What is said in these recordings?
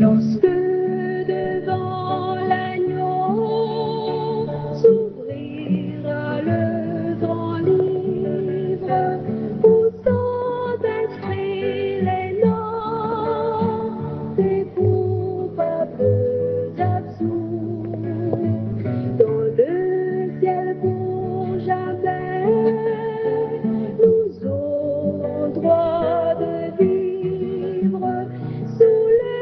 Lorsque devant l'agneau s'ouvrira le grand livre où sont inscrits les noms des coupables absous, dans le ciel pour jamais, nous aurons droit de vivre sous le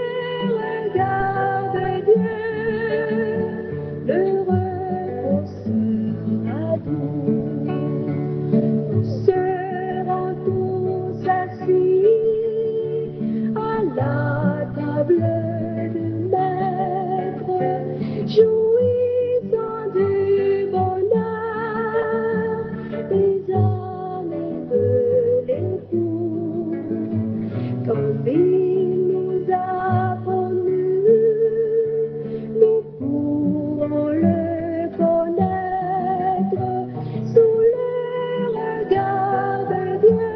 regard de Dieu. Le repos sera doux. Nous serons tous assis à la table du Maître, jouissant du bonheur des âmes et de l'époux. Comme il nous a promu, nous pourrons le connaître sous le regard de Dieu.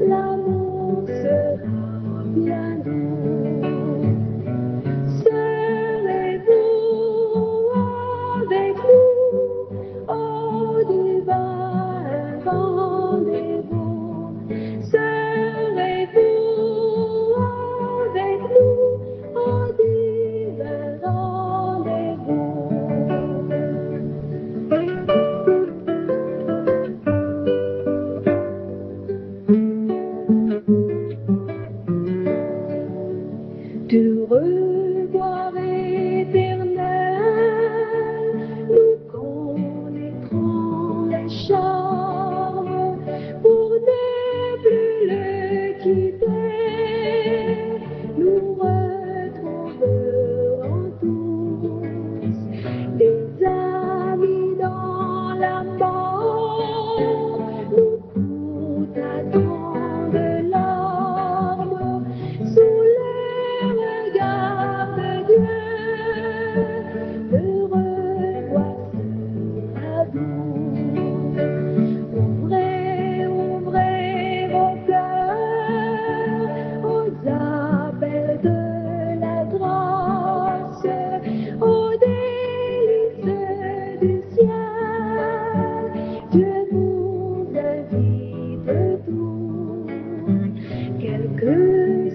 L'amour sera bien doux. Serez-vous avec nous au divin rendez-vous? Serez-vous avec nous au divin rendez-vous? De revoir éternel, nous connaîtrons les charmes pour ne plus le quitter. Nous retrouverons tous les amis dans la mort. Nous coûtera tant de larmes sous le regard de Dieu. Le revoir sera doux. Ouvrez, ouvrez vos cœurs aux appels de la grâce, aux délices du ciel. Dieu vous invite tous, quel que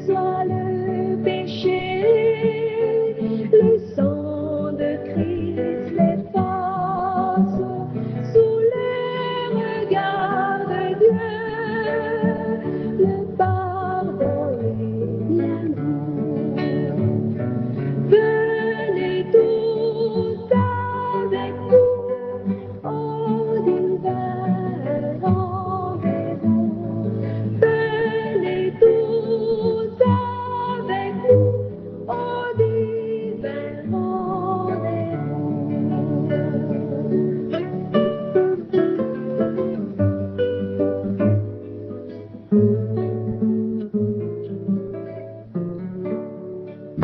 soit le péché, le sang de Christ l'efface. Sous le regard de Dieu, le pardon est bien doux. Venez tous avec nous au divin rendez-vous. Venez tous avec nous au divin rendez-vous.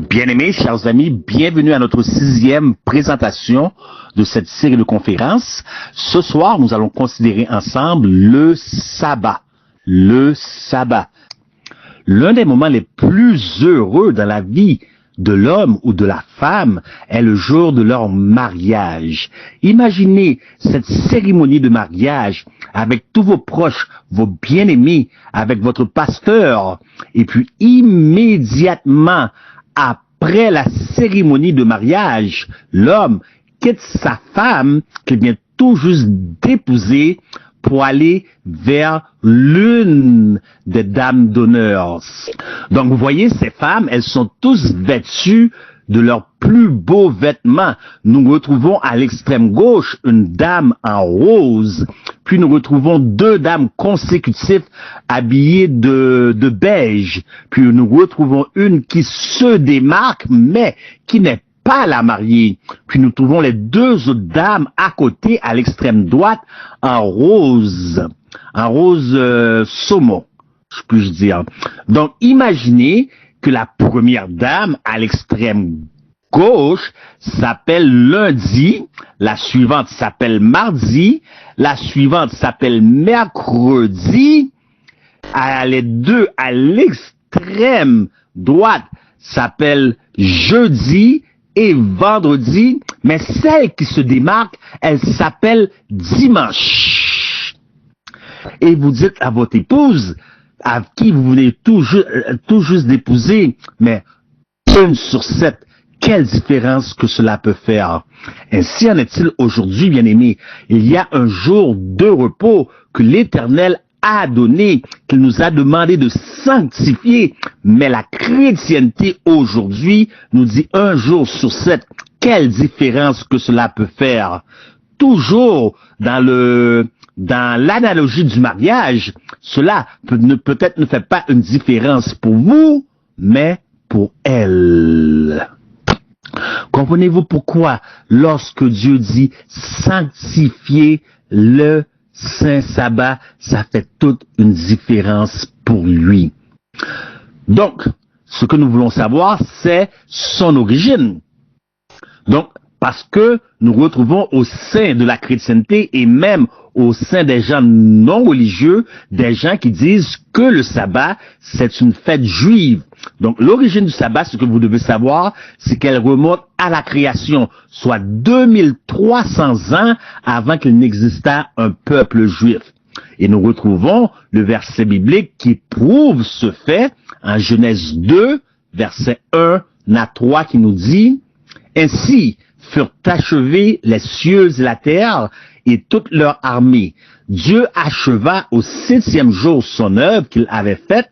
Bien-aimés, chers amis, bienvenue à notre 6e présentation de cette série de conférences. Ce soir, nous allons considérer ensemble le sabbat. Le sabbat. L'un des moments les plus heureux dans la vie de l'homme ou de la femme est le jour de leur mariage. Imaginez cette cérémonie de mariage avec tous vos proches, vos bien-aimés, avec votre pasteur, et puis immédiatement après la cérémonie de mariage, l'homme quitte sa femme qu'il vient tout juste d'épouser pour aller vers l'une des dames d'honneur. Donc vous voyez, ces femmes, elles sont tous vêtues de leurs plus beaux vêtements. Nous retrouvons à l'extrême gauche une dame en rose, puis nous retrouvons deux dames consécutives habillées de beige, puis nous retrouvons une qui se démarque, mais qui n'est pas la mariée. Puis nous trouvons les deux autres dames à côté, à l'extrême droite, en rose saumon, puis-je dire. Donc imaginez que la première dame à l'extrême gauche s'appelle lundi, la suivante s'appelle mardi, la suivante s'appelle mercredi, les deux à l'extrême droite s'appellent jeudi et vendredi, mais celle qui se démarque, elle s'appelle dimanche. Et vous dites à votre épouse, à qui vous venez tout juste d'épouser, mais 1 sur 7, quelle différence que cela peut faire. Ainsi en est-il aujourd'hui, bien-aimés. Il y a un jour de repos que l'Éternel a donné, qu'il nous a demandé de sanctifier, mais la chrétienté aujourd'hui nous dit 1 jour sur 7. Quelle différence que cela peut faire. Toujours dans l'analogie du mariage, cela peut-être ne fait pas une différence pour vous, mais pour elle. Comprenez-vous pourquoi, lorsque Dieu dit sanctifier le Saint Sabbat, ça fait toute une différence pour lui. Donc, ce que nous voulons savoir, c'est son origine. Donc, parce que nous retrouvons au sein de la chrétienté et même au sein des gens non religieux, des gens qui disent que le sabbat, c'est une fête juive. Donc, l'origine du sabbat, ce que vous devez savoir, c'est qu'elle remonte à la création, soit 2300 ans avant qu'il n'existât un peuple juif. Et nous retrouvons le verset biblique qui prouve ce fait en Genèse 2, verset 1 à 3, qui nous dit « Ainsi furent achevés les cieux et la terre et toute leur armée. Dieu acheva au 7e jour son œuvre qu'il avait faite,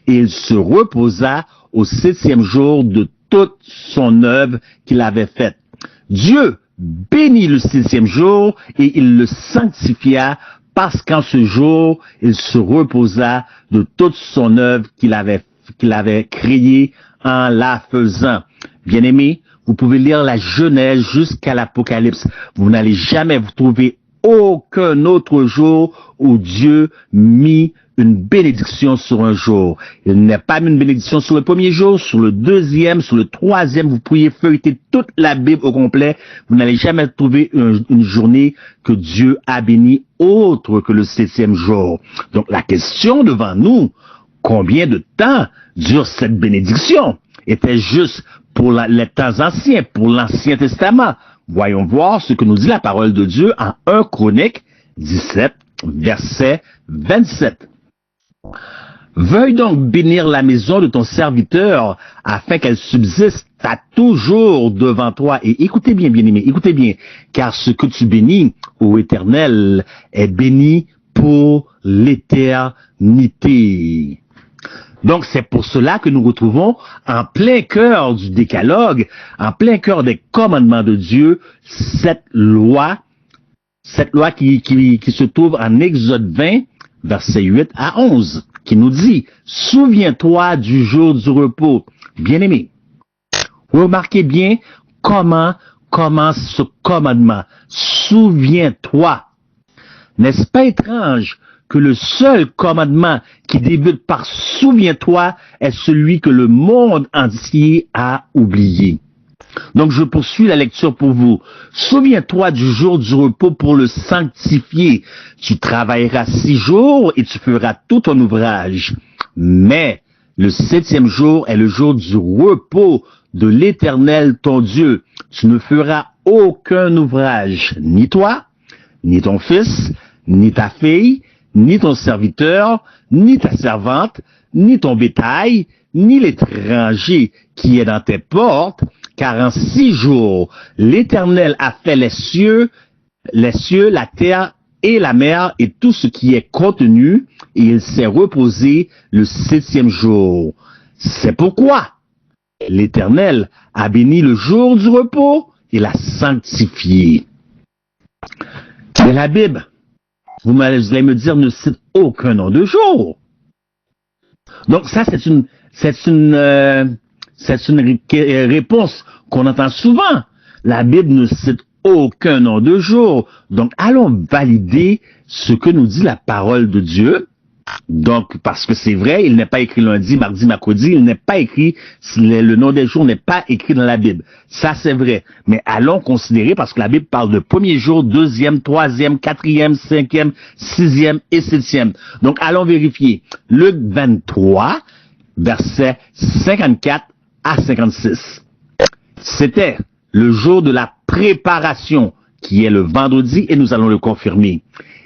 et il se reposa au 7e jour de toute son œuvre qu'il avait faite. Dieu bénit le 7e jour et il le sanctifia parce qu'en ce jour, il se reposa de toute son œuvre qu'il avait créée en la faisant. Bien-aimés, vous pouvez lire la Genèse jusqu'à l'Apocalypse. Vous n'allez jamais vous trouver aucun autre jour où Dieu mit une bénédiction sur un jour. Il n'a pas mis une bénédiction sur le premier jour, sur le deuxième, sur le troisième. Vous pourriez feuilleter toute la Bible au complet. Vous n'allez jamais trouver une journée que Dieu a bénie autre que le 7e jour. Donc la question devant nous, combien de temps dure cette bénédiction? Était juste pour les temps anciens, pour l'Ancien Testament. Voyons voir ce que nous dit la parole de Dieu en 1 Chroniques 17, verset 27. Veuille donc bénir la maison de ton serviteur afin qu'elle subsiste à toujours devant toi. Et écoutez bien, bien-aimés, écoutez bien, car ce que tu bénis, ô Éternel, est béni pour l'éternité. Donc, c'est pour cela que nous retrouvons en plein cœur du décalogue, en plein cœur des commandements de Dieu, cette loi qui se trouve en Exode 20, versets 8 à 11, qui nous dit, « Souviens-toi du jour du repos. » Bien-aimés, remarquez bien comment commence ce commandement. « Souviens-toi. » N'est-ce pas étrange que le seul commandement qui débute par « Souviens-toi » est celui que le monde entier a oublié. Donc, je poursuis la lecture pour vous. « Souviens-toi du jour du repos pour le sanctifier. Tu travailleras 6 jours et tu feras tout ton ouvrage. Mais le 7e jour est le jour du repos de l'Éternel ton Dieu. Tu ne feras aucun ouvrage, ni toi, ni ton fils, ni ta fille, ni ton serviteur, ni ta servante, ni ton bétail, ni l'étranger qui est dans tes portes, car en 6 jours, l'Éternel a fait les cieux, la terre et la mer et tout ce qui est contenu, et il s'est reposé le 7e jour. C'est pourquoi l'Éternel a béni le jour du repos et l'a sanctifié. Mais la Bible, vous allez me dire, ne cite aucun nom de jour. Donc ça, c'est une réponse qu'on entend souvent. La Bible ne cite aucun nom de jour. Donc allons valider ce que nous dit la parole de Dieu Donc, parce que c'est vrai, il n'est pas écrit lundi, mardi, mercredi, il n'est pas écrit, le nom des jours n'est pas écrit dans la Bible. Ça, c'est vrai. Mais allons considérer, parce que la Bible parle de premier jour, deuxième, troisième, quatrième, cinquième, sixième et septième. Donc, allons vérifier. Luc 23, versets 54 à 56. C'était le jour de la préparation, qui est le vendredi, et nous allons le confirmer.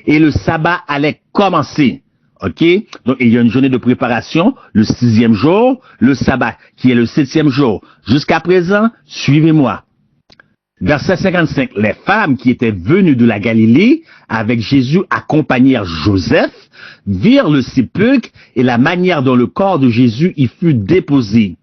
Et le sabbat allait commencer. OK? Donc, il y a une journée de préparation, le 6e jour, le sabbat, qui est le 7e jour. Jusqu'à présent, suivez-moi. Verset 55. Les femmes qui étaient venues de la Galilée avec Jésus accompagnèrent Joseph, virent le sépulcre et la manière dont le corps de Jésus y fut déposé.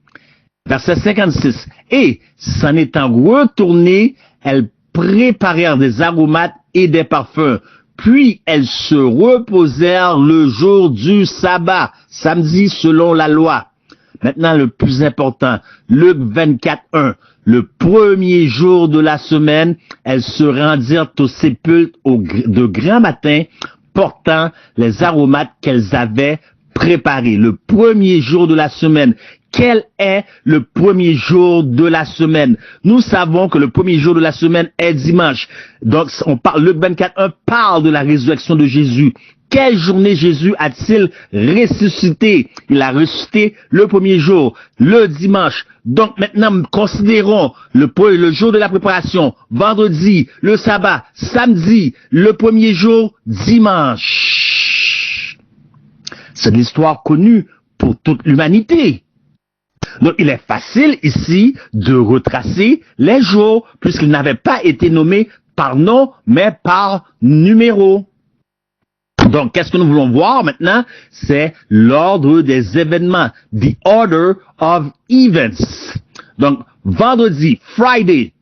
Verset 56. Et, s'en étant retournées, elles préparèrent des aromates et des parfums. Puis elles se reposèrent le jour du sabbat, samedi selon la loi. Maintenant, le plus important, Luc 24:1. Le premier jour de la semaine, elles se rendirent au sépulcre de grand matin, portant les aromates qu'elles avaient préparés. Le premier jour de la semaine. Quel est le premier jour de la semaine? Nous savons que le premier jour de la semaine est dimanche. Donc, Luc 24:1 parle de la résurrection de Jésus. Quelle journée Jésus a-t-il ressuscité? Il a ressuscité le premier jour, le dimanche. Donc maintenant, considérons le jour de la préparation, vendredi, le sabbat, samedi, le premier jour, dimanche. C'est l'histoire connue pour toute l'humanité. Donc, il est facile ici de retracer les jours, puisqu'ils n'avaient pas été nommés par nom, mais par numéro. Donc, qu'est-ce que nous voulons voir maintenant? C'est l'ordre des événements. The order of events. Donc, vendredi, Friday,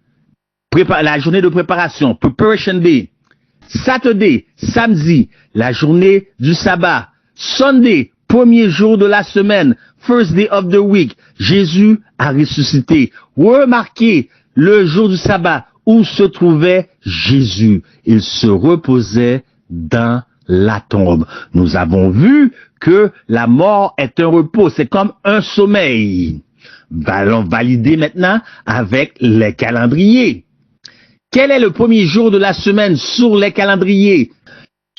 la journée de préparation, Preparation Day. Saturday, samedi, la journée du sabbat. Sunday, premier jour de la semaine, first day of the week, Jésus a ressuscité. Remarquez le jour du sabbat où se trouvait Jésus. Il se reposait dans la tombe. Nous avons vu que la mort est un repos, c'est comme un sommeil. Allons valider maintenant avec les calendriers. Quel est le premier jour de la semaine sur les calendriers?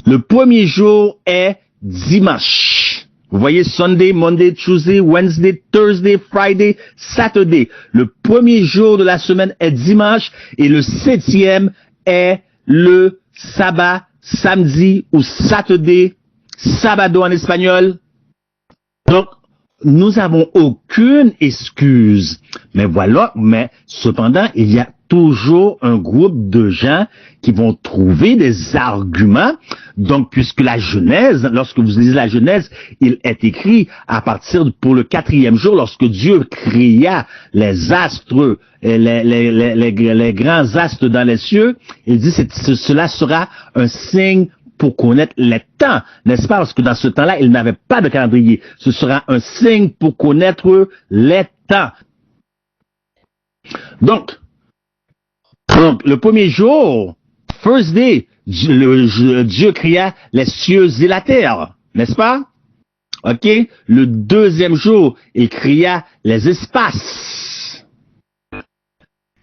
Le premier jour est dimanche. Vous voyez Sunday, Monday, Tuesday, Wednesday, Thursday, Friday, Saturday. Le premier jour de la semaine est dimanche et le 7e est le sabbat, samedi ou Saturday, sabado en espagnol. Donc, nous n'avons aucune excuse. Mais voilà, mais cependant, il y a toujours un groupe de gens qui vont trouver des arguments. Donc, puisque la Genèse, lorsque vous lisez la Genèse, il est écrit à partir pour le 4e jour, lorsque Dieu créa les astres, les grands astres dans les cieux, il dit cela sera un signe pour connaître les temps, n'est-ce pas? Parce que dans ce temps-là, il n'avait pas de calendrier. Ce sera un signe pour connaître les temps. Donc, le premier jour, first day, Dieu créa les cieux et la terre, n'est-ce pas? OK? Le deuxième jour, il créa les espaces.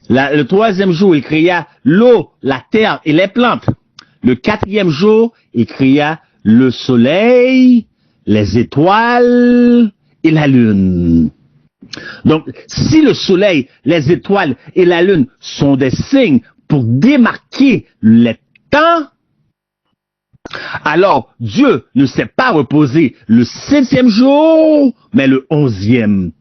Le troisième jour, il créa l'eau, la terre et les plantes. Le 4e jour, il créa le soleil, les étoiles et la lune. Donc, si le soleil, les étoiles et la lune sont des signes pour démarquer les temps, alors Dieu ne s'est pas reposé le 7e jour, mais le 11e.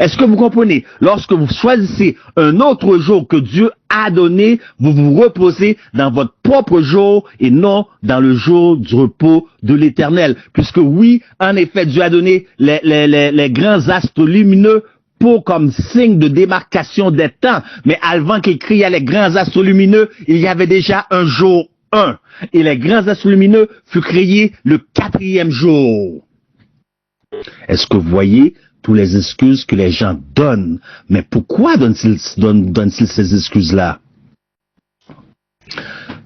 Est-ce que vous comprenez? Lorsque vous choisissez un autre jour que Dieu a donné, vous vous reposez dans votre propre jour et non dans le jour du repos de l'Éternel. Puisque oui, en effet, Dieu a donné les grands astres lumineux pour comme signe de démarcation des temps. Mais avant qu'il créait les grands astres lumineux, il y avait déjà un jour 1. Et les grands astres lumineux furent créés le 4e jour. Est-ce que vous voyez toutes les excuses que les gens donnent? Mais pourquoi donnent-ils ces excuses-là?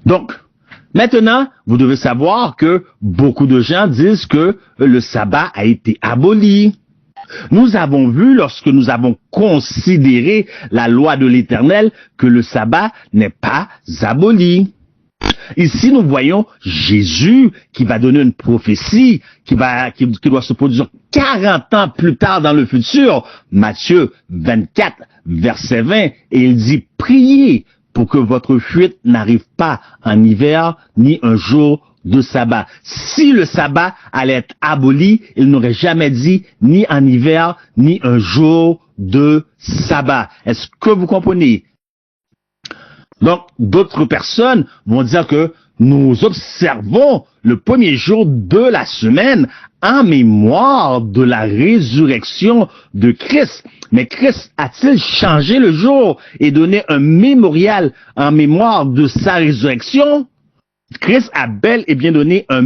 Donc, Maintenant, vous devez savoir que beaucoup de gens disent que le sabbat a été aboli. Nous avons vu, lorsque nous avons considéré la loi de l'Éternel, que le sabbat n'est pas aboli. Ici, nous voyons Jésus qui va donner une prophétie qui doit se produire 40 ans plus tard dans le futur. Matthieu 24, verset 20, et il dit, priez pour que votre fuite n'arrive pas en hiver ni un jour de sabbat. Si le sabbat allait être aboli, il n'aurait jamais dit ni en hiver ni un jour de sabbat. Est-ce que vous comprenez? Donc, d'autres personnes vont dire que nous observons le premier jour de la semaine en mémoire de la résurrection de Christ. Mais Christ a-t-il changé le jour et donné un mémorial en mémoire de sa résurrection? Christ a bel et bien donné un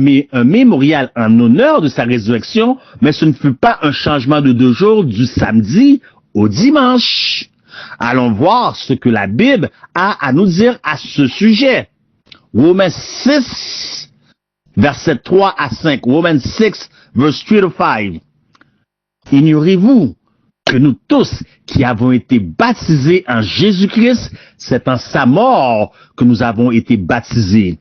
mémorial en honneur de sa résurrection, mais ce ne fut pas un changement de 2 jours du samedi au dimanche. Allons voir ce que la Bible a à nous dire à ce sujet. Romains 6, versets 3 à 5. Romans 6, verse 3 to 5. Ignorez-vous que nous tous qui avons été baptisés en Jésus-Christ, c'est en sa mort que nous avons été baptisés.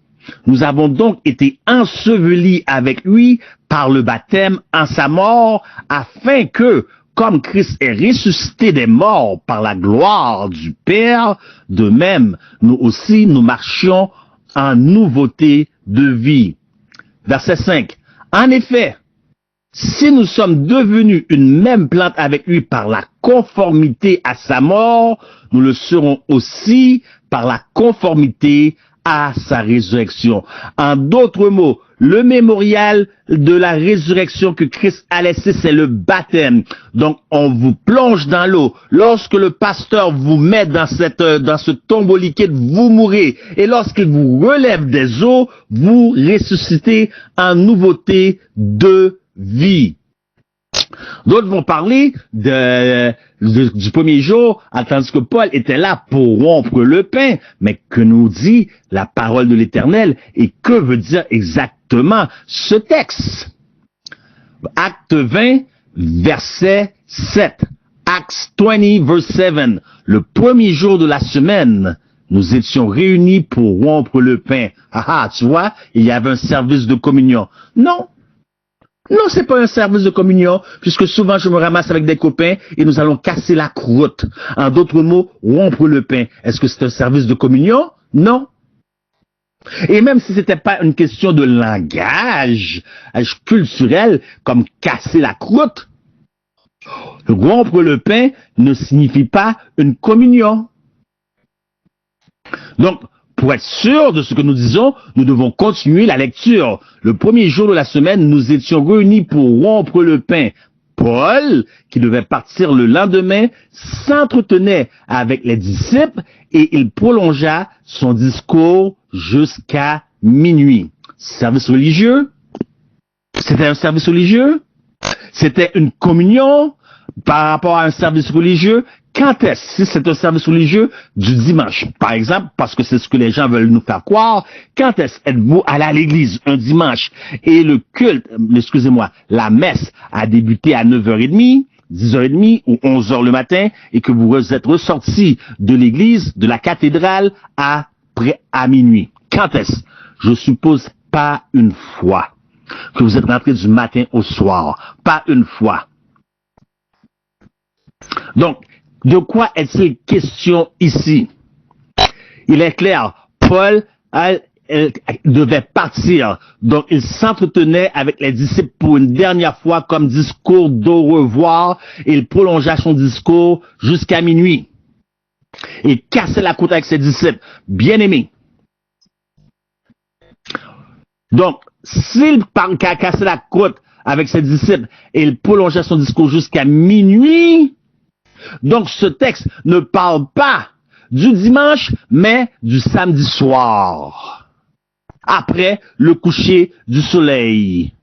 Nous avons donc été ensevelis avec lui par le baptême en sa mort, afin que, comme Christ est ressuscité des morts par la gloire du Père, de même, nous aussi, nous marchions en nouveauté de vie. Verset 5. En effet, si nous sommes devenus une même plante avec lui par la conformité à sa mort, nous le serons aussi par la conformité à sa résurrection. En d'autres mots, le mémorial de la résurrection que Christ a laissé, c'est le baptême. Donc, on vous plonge dans l'eau. Lorsque le pasteur vous met dans ce tombeau liquide, vous mourrez. Et lorsqu'il vous relève des eaux, vous ressuscitez en nouveauté de vie. D'autres vont parler du premier jour, tandis que Paul était là pour rompre le pain. Mais que nous dit la parole de l'Éternel et que veut dire exactement ce texte? Acte 20, verset 7. Acts 20, verse 7. Le premier jour de la semaine, nous étions réunis pour rompre le pain. Ah, tu vois, il y avait un service de communion. Non, c'est pas un service de communion, puisque souvent je me ramasse avec des copains et nous allons casser la croûte. En d'autres mots, rompre le pain. Est-ce que c'est un service de communion? Non. Et même si c'était pas une question de langage culturel, comme casser la croûte, rompre le pain ne signifie pas une communion. Donc, pour être sûr de ce que nous disons, nous devons continuer la lecture. Le premier jour de la semaine, nous étions réunis pour rompre le pain. Paul, qui devait partir le lendemain, s'entretenait avec les disciples et il prolongea son discours jusqu'à minuit. Service religieux? C'était un service religieux? C'était une communion par rapport à un service religieux? Quand est-ce, si c'est un service religieux, du dimanche, par exemple, parce que c'est ce que les gens veulent nous faire croire, quand est-ce êtes-vous allé à l'église un dimanche et le culte, la messe a débuté à 9h30, 10h30 ou 11h le matin et que vous êtes ressortis de l'église, de la cathédrale à minuit? Quand est-ce? Je suppose pas une fois que vous êtes rentrés du matin au soir. Pas une fois. Donc, de quoi est-il question ici? Il est clair, Paul devait partir, donc il s'entretenait avec les disciples pour une dernière fois comme discours d'au revoir, et il prolongea son discours jusqu'à minuit. Il cassait la croûte avec ses disciples, bien-aimés. Donc, s'il cassait la croûte avec ses disciples et il prolongeait son discours jusqu'à minuit, donc ce texte ne parle pas du dimanche, mais du samedi soir, après le coucher du soleil.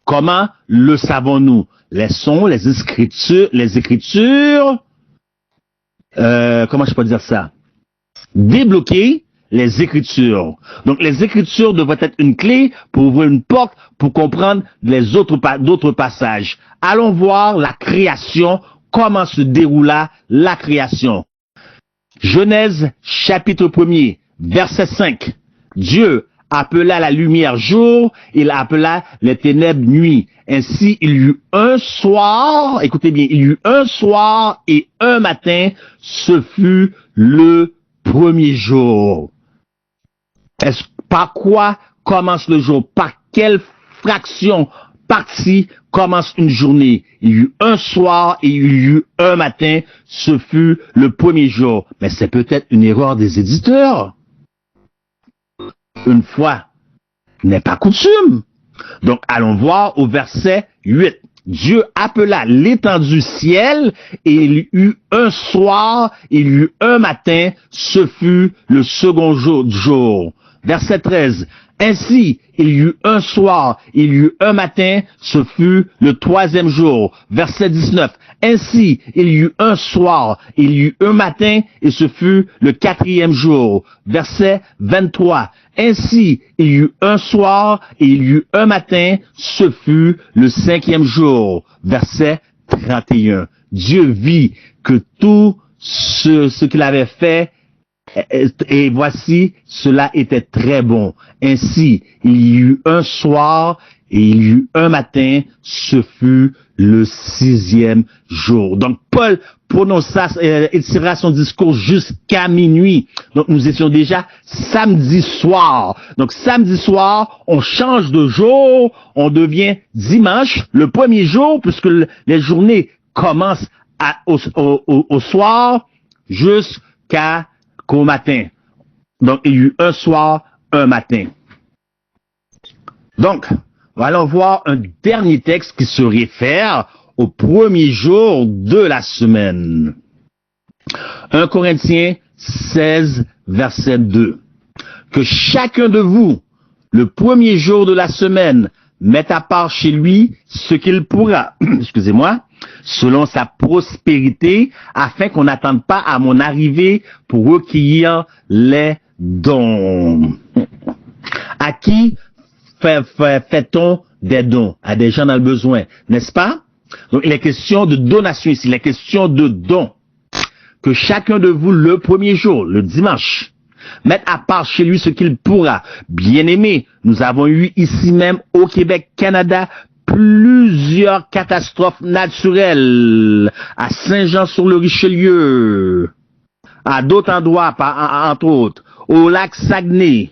Comment le savons-nous? Laissons les écritures, comment je peux dire ça? Débloquer les Écritures. Donc, les Écritures devraient être une clé pour ouvrir une porte pour comprendre d'autres passages. Allons voir la création, comment se déroula la création. Genèse, chapitre 1er, verset 5. Dieu appela la lumière jour, il appela les ténèbres nuit. Ainsi, il y eut un soir, écoutez bien, il y eut un soir et un matin, ce fut le premier jour. Par quoi commence le jour? Par quelle fraction, partie commence une journée? Il y eut un soir et il y eut un matin, ce fut le premier jour. Mais c'est peut-être une erreur des éditeurs. Une fois n'est pas coutume. Donc, allons voir au verset 8. Dieu appela l'étendue ciel et il y eut un soir, il y eut un matin, ce fut le second jour. Verset 13. Ainsi, il y eut un soir, il y eut un matin, ce fut le troisième jour. Verset 19. Ainsi, il y eut un soir, il y eut un matin, et ce fut le quatrième jour. Verset 23. Ainsi, il y eut un soir, et il y eut un matin, ce fut le cinquième jour. Verset 31. Dieu vit que tout ce qu'il avait fait, et voici, cela était très bon. Ainsi, il y eut un soir et il y eut un matin, ce fut le sixième jour. Donc, Paul étirera son discours jusqu'à minuit. Donc, nous étions déjà samedi soir. Donc, samedi soir, on change de jour, on devient dimanche, le premier jour, puisque les journées commencent au soir jusqu'au matin. Donc, il y eut un soir, un matin. Donc, allons voir un dernier texte qui se réfère au premier jour de la semaine. 1 Corinthiens 16, verset 2. Que chacun de vous, le premier jour de la semaine, mette à part chez lui ce qu'il pourra, excusez-moi, selon sa prospérité, afin qu'on n'attende pas à mon arrivée pour recueillir les dons. À qui fait-on des dons? À des gens dans le besoin, n'est-ce pas? Donc, il est question de donation ici, il est question de dons. Que chacun de vous, le premier jour, le dimanche, mette à part chez lui ce qu'il pourra. Bien-aimé, nous avons eu ici même au Québec, Canada, plusieurs catastrophes naturelles. À Saint-Jean-sur-le-Richelieu, à d'autres endroits, entre autres, au lac Saguenay.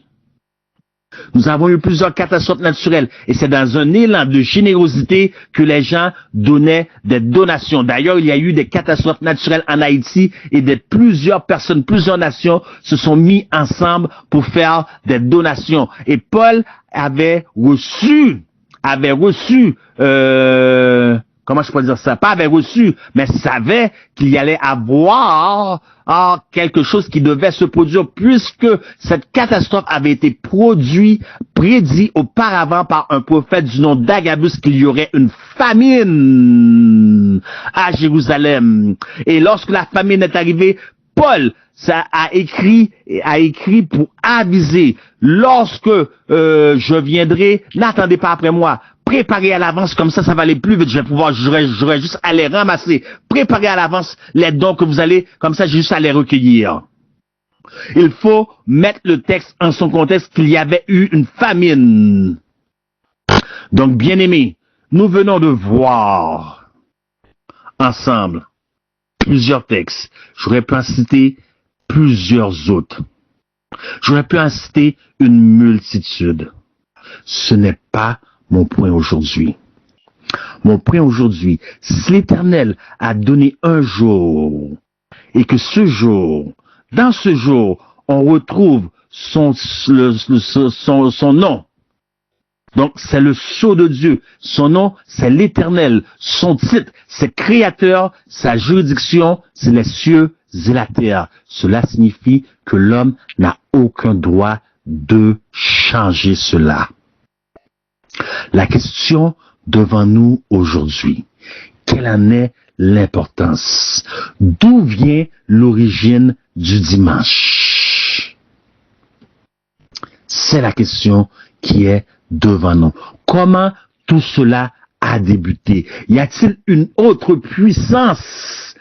Nous avons eu plusieurs catastrophes naturelles et c'est dans un élan de générosité que les gens donnaient des donations. D'ailleurs, il y a eu des catastrophes naturelles en Haïti et plusieurs personnes, plusieurs nations se sont mis ensemble pour faire des donations. Et Paul avait reçu, comment je peux dire ça? Pas avait reçu, mais savait qu'il y allait avoir quelque chose qui devait se produire puisque cette catastrophe avait été prédit auparavant par un prophète du nom d'Agabus qu'il y aurait une famine à Jérusalem. Et lorsque la famine est arrivée, Paul a écrit pour aviser, lorsque je viendrai, n'attendez pas après moi. Préparez à l'avance, comme ça va aller plus vite. J'aurais juste à les ramasser. Préparez à l'avance les dons que vous allez, comme ça, j'ai juste à les recueillir. Il faut mettre le texte en son contexte qu'il y avait eu une famine. Donc, bien-aimés, nous venons de voir ensemble plusieurs textes. J'aurais pu en citer plusieurs autres. J'aurais pu en citer une multitude. Ce n'est pas mon point aujourd'hui. Mon point aujourd'hui, si l'Éternel a donné un jour, et que dans ce jour, on retrouve son nom. Donc, c'est le sceau de Dieu. Son nom, c'est l'Éternel. Son titre, c'est Créateur. Sa juridiction, c'est les cieux et la terre. Cela signifie que l'homme n'a aucun droit de changer cela. La question devant nous aujourd'hui, quelle en est l'importance? D'où vient l'origine du dimanche? C'est la question qui est devant nous. Comment tout cela a débuté? Y a-t-il une autre puissance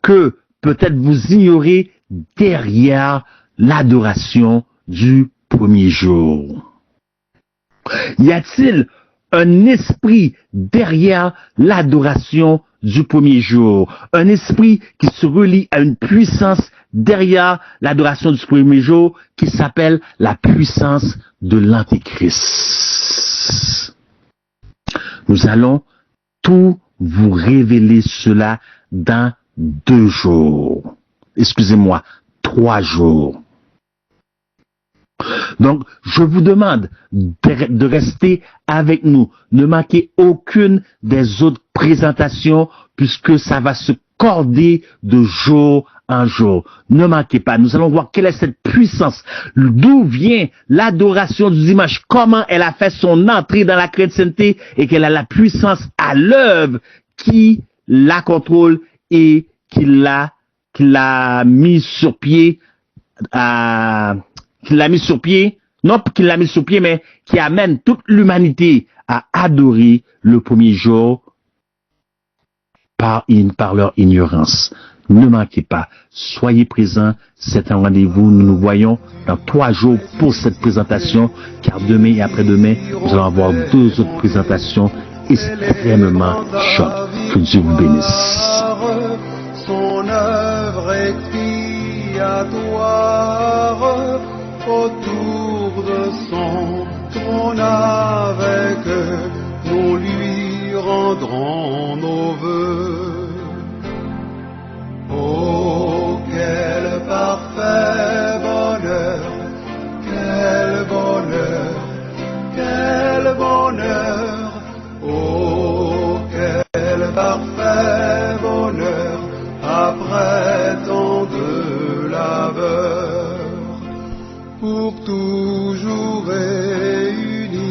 que peut-être vous ignorez derrière l'adoration du premier jour? Y a-t-il un esprit derrière l'adoration du premier jour? Un esprit qui se relie à une puissance derrière l'adoration du premier jour qui s'appelle la puissance de l'Antéchrist. Nous allons tout vous révéler cela dans 2 jours. Excusez-moi, 3 jours. Donc, je vous demande de rester avec nous. Ne manquez aucune des autres présentations puisque ça va se corder de jour en jour. Ne manquez pas. Nous allons voir quelle est cette puissance. D'où vient l'adoration du dimanche. Comment elle a fait son entrée dans la chrétienté et qu'elle a la puissance à l'œuvre qui la contrôle et qui l'a mis sur pied mais qui amène toute l'humanité à adorer le premier jour par leur ignorance. Ne manquez pas, soyez présents, c'est un rendez-vous, nous nous voyons dans 3 jours pour cette présentation, car demain et après-demain, nous allons avoir 2 autres présentations extrêmement chocs. Que Dieu vous bénisse. Son œuvre expiatoire autour de son trône avec nous lui rendrons nos vœux. Oh, quel parfait bonheur, quel bonheur, quel bonheur. Oh, quel parfait bonheur après tant de labeur. Pour toujours réunie,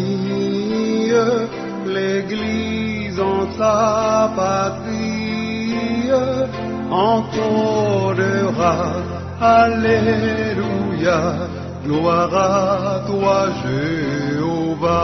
l'Église en sa patrie entonnera Alléluia, gloire à toi Jéhovah.